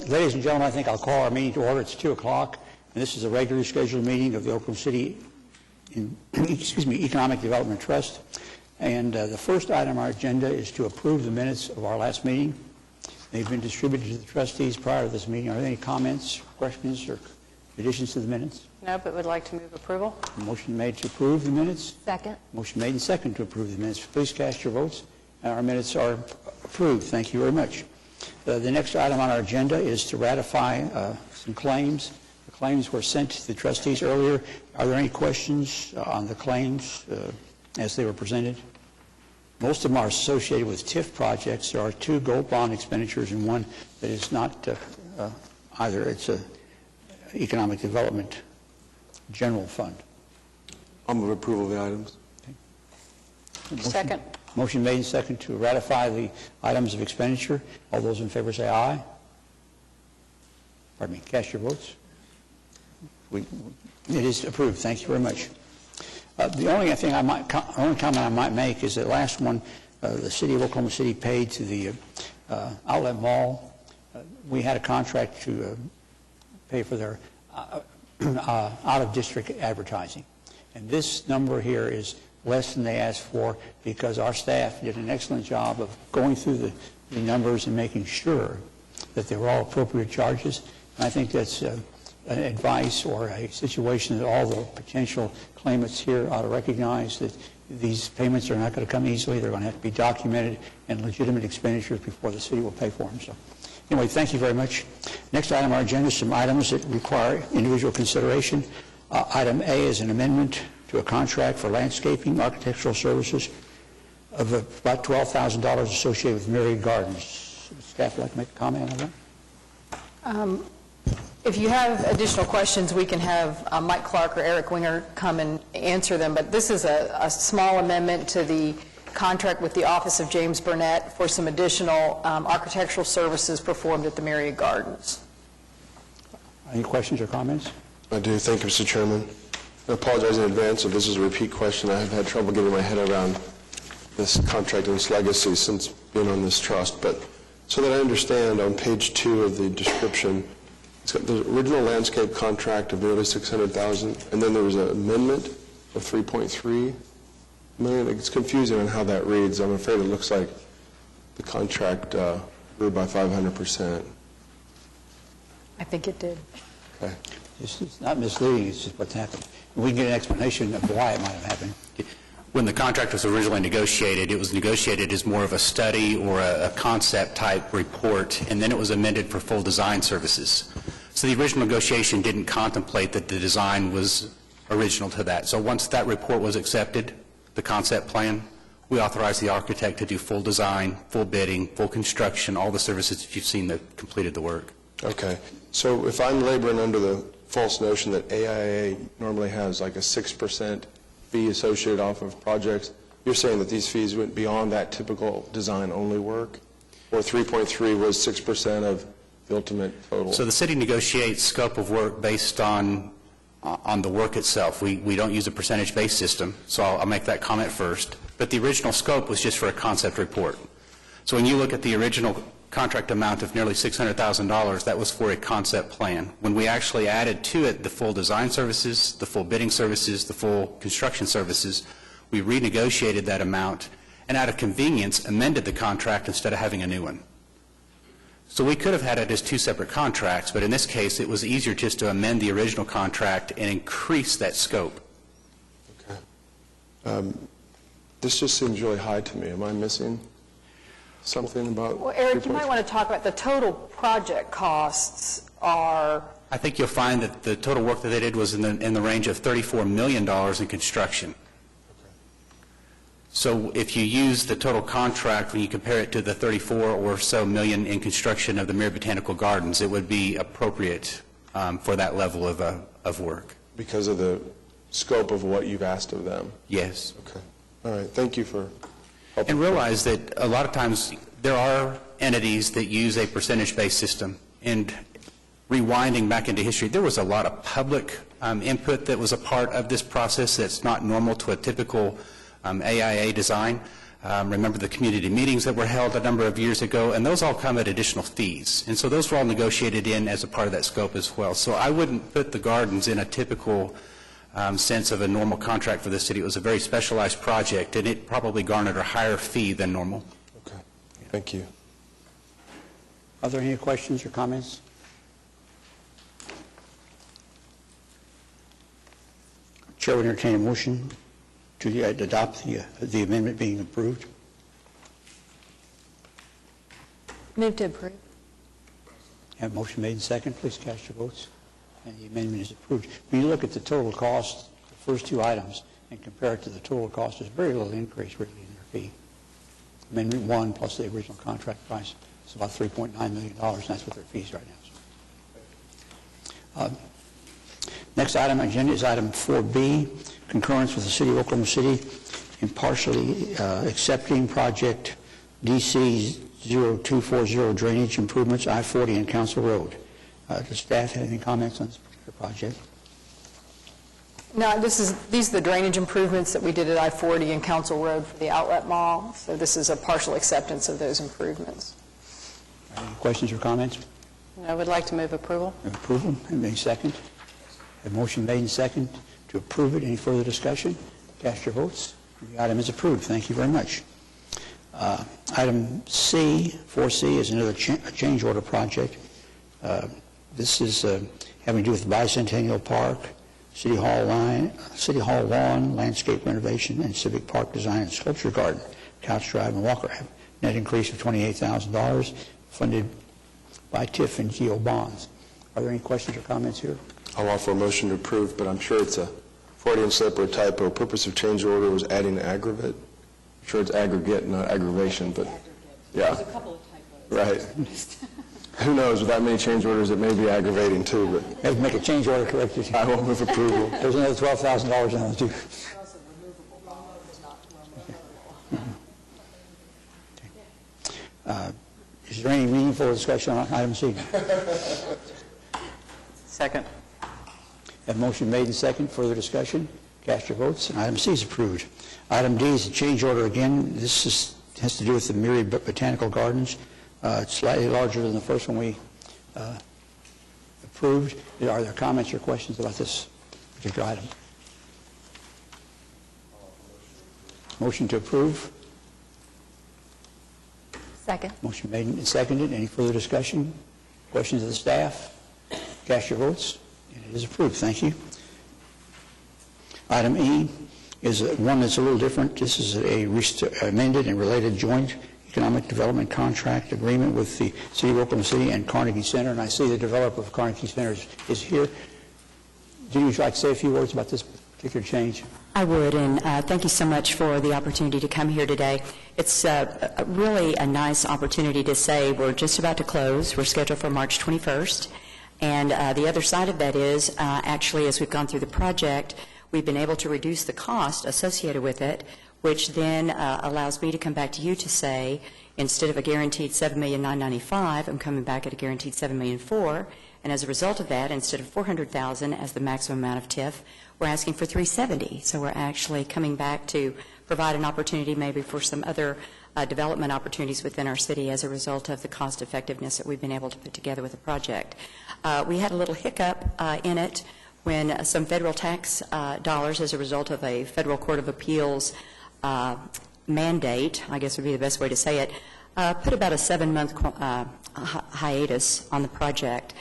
Ladies and gentlemen, I think I'll call our meeting to order. It's 2 o'clock, and this is a regularly scheduled meeting of the Oklahoma City Economic Development Trust. And the first item on our agenda is to approve the minutes of our last meeting. They've been distributed to the trustees prior to this meeting. Are there any comments, questions, or additions to the minutes? No, but would like to move approval. Motion made to approve the minutes. Second. Motion made and second to approve the minutes. Please cast your votes. And our minutes are approved. Thank you very much. The next item on our agenda is to ratify some claims. The claims were sent to the trustees earlier. Are there any questions on the claims as they were presented? Most of them are associated with TIF projects. There are 2 gold bond expenditures and one that is not either. It's a economic development general fund. I'll move approval of the items. Okay. Second. Motion made and second to ratify the items of expenditure. All those in favor say aye. Pardon me. Cast your votes. It is approved. Thank you very much. The only comment I might make is that last one, the city of Oklahoma City paid to the outlet mall. We had a contract to pay for their out-of-district advertising. And this number here is less than they asked for because our staff did an excellent job of going through the numbers and making sure that they were all appropriate charges. And I think that's an advice or a situation that all the potential claimants here ought to recognize, that these payments are not going to come easily. They're going to have to be documented and legitimate expenditures before the city will pay for them. So anyway, thank you very much. Next item on our agenda is some items that require individual consideration. Item A is an amendment to a contract for landscaping architectural services of about $12,000 associated with Myriad Gardens. Would staff like to make a comment on that? If you have additional questions, we can have Mike Clark or Eric Winger come and answer them. But this is a small amendment to the contract with the Office of James Burnett for some additional architectural services performed at the Myriad Gardens. Any questions or comments? I do. Thank you, Mr. Chairman. I apologize in advance if this is a repeat question. I have had trouble getting my head around this contract and its legacy since being on this trust. But so that I understand, on page 2 of the description, it's got the original landscape contract of nearly $600,000, and then there was an amendment of $3.3 million. It's confusing on how that reads. I'm afraid it looks like the contract grew by 500%. I think it did. Okay. It's not misleading. It's just what's happened. We can get an explanation of why it might have happened. When the contract was originally negotiated, it was negotiated as more of a study or a concept type report, and then it was amended for full design services. So the original negotiation didn't contemplate that the design was original to that. So once that report was accepted, the concept plan, we authorized the architect to do full design, full bidding, full construction, all the services that you've seen that completed the work. Okay. So if I'm laboring under the false notion that AIA normally has like a 6% fee associated off of projects, you're saying that these fees went beyond that typical design-only work? Or 3.3 was 6% of the ultimate total? So the city negotiates scope of work based on the work itself. We don't use a percentage-based system, so I'll make that comment first. But the original scope was just for a concept report. So when you look at the original contract amount of nearly $600,000, that was for a concept plan. When we actually added to it the full design services, the full bidding services, the full construction services, we renegotiated that amount and out of convenience amended the contract instead of having a new one. So we could have had it as 2 separate contracts, but in this case it was easier just to amend the original contract and increase that scope. Okay. This just seems really high to me. Am I missing something about? Well, Eric, you might want to talk about the total project costs are. I think you'll find that the total work that they did was in the range of $34 million in construction. Okay. So if you use the total contract, when you compare it to the 34 or so million in construction of the Myriad Botanical Gardens, it would be appropriate for that level of work. Because of the scope of what you've asked of them? Yes. Okay. All right. Thank you for helping. And realize that a lot of times there are entities that use a percentage-based system. And rewinding back into history, there was a lot of public input that was a part of this process that's not normal to a typical AIA design. Remember the community meetings that were held a number of years ago, and those all come at additional fees. And so those were all negotiated in as a part of that scope as well. So I wouldn't put the gardens in a typical sense of a normal contract for the city. It was a very specialized project, and it probably garnered a higher fee than normal. Okay, thank you. Are there any questions or comments? Chair would entertain a motion to adopt the amendment being approved. Move to approve. Have a motion made and second. Please cast your votes. And the amendment is approved. When you look at the total cost, the first two items, and compare it to the total cost, there's very little increase really in their fee. Amendment 1 plus the original contract price is about $3.9 million, and that's what their fees right now. Next item on the agenda is item 4B, concurrence with the City of Oklahoma City in partially accepting project DC 0240 drainage improvements I-40 and Council Road. Does staff have any comments on this particular project? No, these are the drainage improvements that we did at I-40 and Council Road for the outlet mall. So this is a partial acceptance of those improvements. Any questions or comments? I would like to move approval. Approval, and any second? A motion made and second to approve it. Any further discussion? Cast your votes. The item is approved. Thank you very much. Item C, 4C, is another change order project. This is having to do with the Bicentennial Park, City Hall lawn, landscape renovation, and Civic Park design and sculpture garden, Couch Drive and Walker Ave. Net increase of $28,000, funded by TIF and GEO bonds. Are there any questions or comments here? I'll offer a motion to approve, but I'm sure it's a Freudian slip or a typo. Purpose of change order was adding aggravate. I'm sure it's aggregate, not aggravation, but yeah. There's a couple of typos. Right. Who knows, with that many change orders, it may be aggravating too, but Have to make a change order corrected. I will move approval. There's another $12,000 in those too. Is there any meaningful discussion on item C? Second. Have a motion made and second. Further discussion? Cast your votes. And item C is approved. Item D is a change order again. This has to do with the Myriad Botanical Gardens. It's slightly larger than the first one we approved. Are there comments or questions about this particular item? Motion to approve. Second. Motion made and seconded. Any further discussion? Questions of the staff? Cast your votes. And it is approved. Thank you. Item E is one that's a little different. This is a amended and related joint economic development contract agreement with the City of Oklahoma City and Carnegie Center. And I see the developer of Carnegie Center is here. Do you like to say a few words about this particular change? I would, and thank you so much for the opportunity to come here today. It's really a nice opportunity to say we're just about to close. We're scheduled for March 21st. And the other side of that is, actually, as we've gone through the project, we've been able to reduce the cost associated with it, which then allows me to come back to you to say, instead of a guaranteed $7,995,000, I'm coming back at a guaranteed $7,004,000. And as a result of that, instead of $400,000 as the maximum amount of TIF, we're asking for $370,000. So we're actually coming back to provide an opportunity maybe for some other development opportunities within our city as a result of the cost effectiveness that we've been able to put together with the project. We had a little hiccup in it when some federal tax dollars, as a result of a federal court of appeals mandate, I guess would be the best way to say it, put about a 7-month hiatus on the project.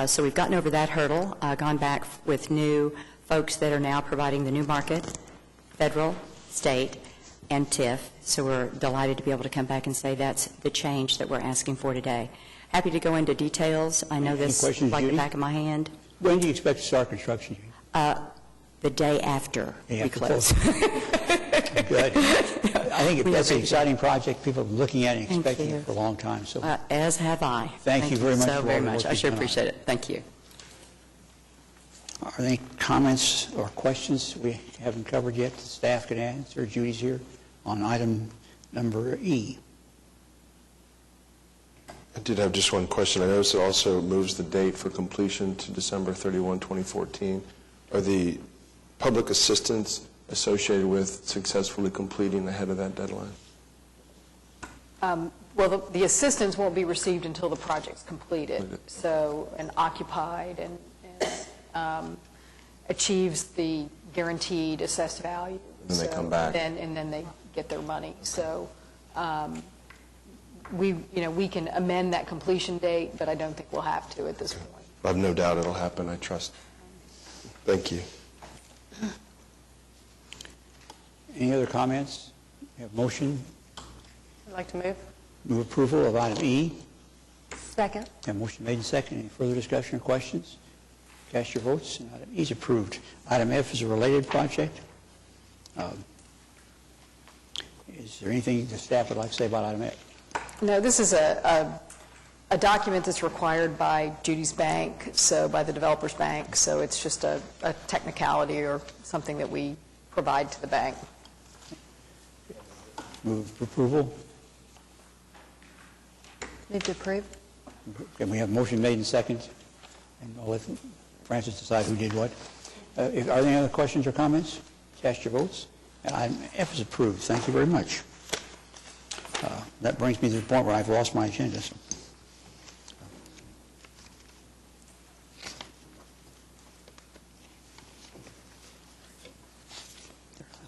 So we've gotten over that hurdle, gone back with new folks that are now providing the new market, federal, state, and TIF. So we're delighted to be able to come back and say that's the change that we're asking for today. Happy to go into details. I know this like the back of my hand. When do you expect to start construction, Judy? The day after we close. Good. I think that's an exciting project. People have been looking at it and expecting it for a long time. So, as have I. Thank you very much. So very much. I sure appreciate it. Thank you. Are there any comments or questions we haven't covered yet that staff can answer? Judy's here on item number E. I did have just one question. I noticed it also moves the date for completion to December 31, 2014. Are the public assistance associated with successfully completing ahead of that deadline? Well, the assistance won't be received until the project's completed, so, and occupied, and achieves the guaranteed assessed value. Then they So come back. And then they get their money. So we can amend that completion date, but I don't think we'll have to at this point. I have no doubt it'll happen, I trust. Thank you. Any other comments? We have motion, I'd like to move. move approval of item E. Second. Have motion made and seconded. Any further discussion or questions? Cast your votes, and item E is approved. Item F is a related project. Is there anything the staff would like to say about item F? No, this is a document that's required by Judy's bank, so by the developer's bank, so it's just a technicality or something that we provide to the bank. Move for approval. Move to approve. Can we have motion made and seconded? And I'll let Francis decide who did what. Are there any other questions or comments? Cast your votes. And item F is approved. Thank you very much. That brings me to the point where I've lost my agenda. So.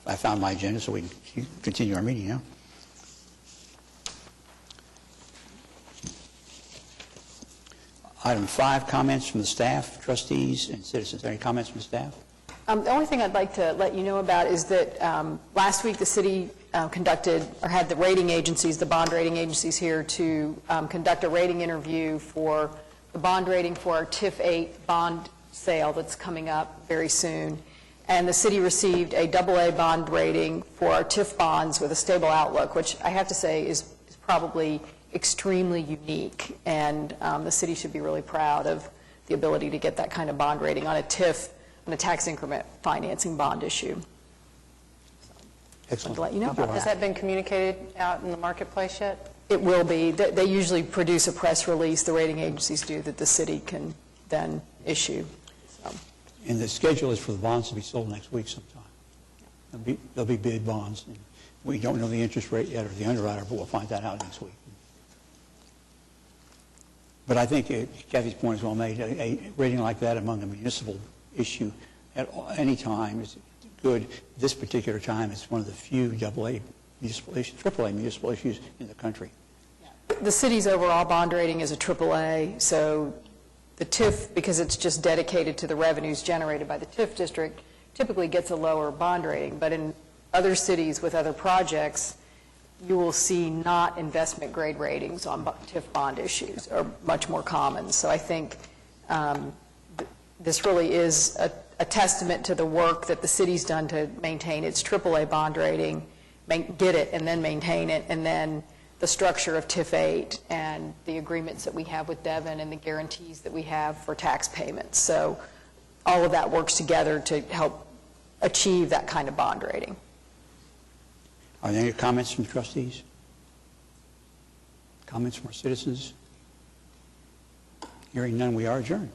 I found my agenda, so we can continue our meeting now. Item 5, comments from the staff, trustees, and citizens. Any comments from the staff? The only thing I'd like to let you know about is that last week the city conducted, or had the rating agencies, the bond rating agencies here to conduct a rating interview for the bond rating for our TIF 8 bond sale that's coming up very soon. And the city received a AA bond rating for our TIF bonds with a stable outlook, which I have to say is probably extremely unique. And the city should be really proud of the ability to get that kind of bond rating on a TIF, on a tax increment financing bond issue. Excellent. To let you know about Has that been communicated out in the marketplace yet? It will be. They usually produce a press release, the rating agencies do, that the city can then issue. So, And the schedule is for the bonds to be sold next week sometime. There'll be bid bonds. And we don't know the interest rate yet or the underwriter, but we'll find that out next week. But I think Kathy's point is well made. A rating like that among a municipal issue at any time is good. This particular time, it's one of the few AA municipal issues, AAA municipal issues in the country. the city's overall bond rating is a AAA, so the TIF, because it's just dedicated to the revenues generated by the TIF district, typically gets a lower bond rating. But in other cities with other projects, you will see not investment grade ratings on TIF bond issues are much more common. So I think this really is a testament to the work that the city's done to maintain its AAA bond rating, get it and then maintain it, and then the structure of TIF 8 and the agreements that we have with Devon and the guarantees that we have for tax payments. So all of that works together to help achieve that kind of bond rating. Are there any comments from trustees? Comments from our citizens? Hearing none, we are adjourned.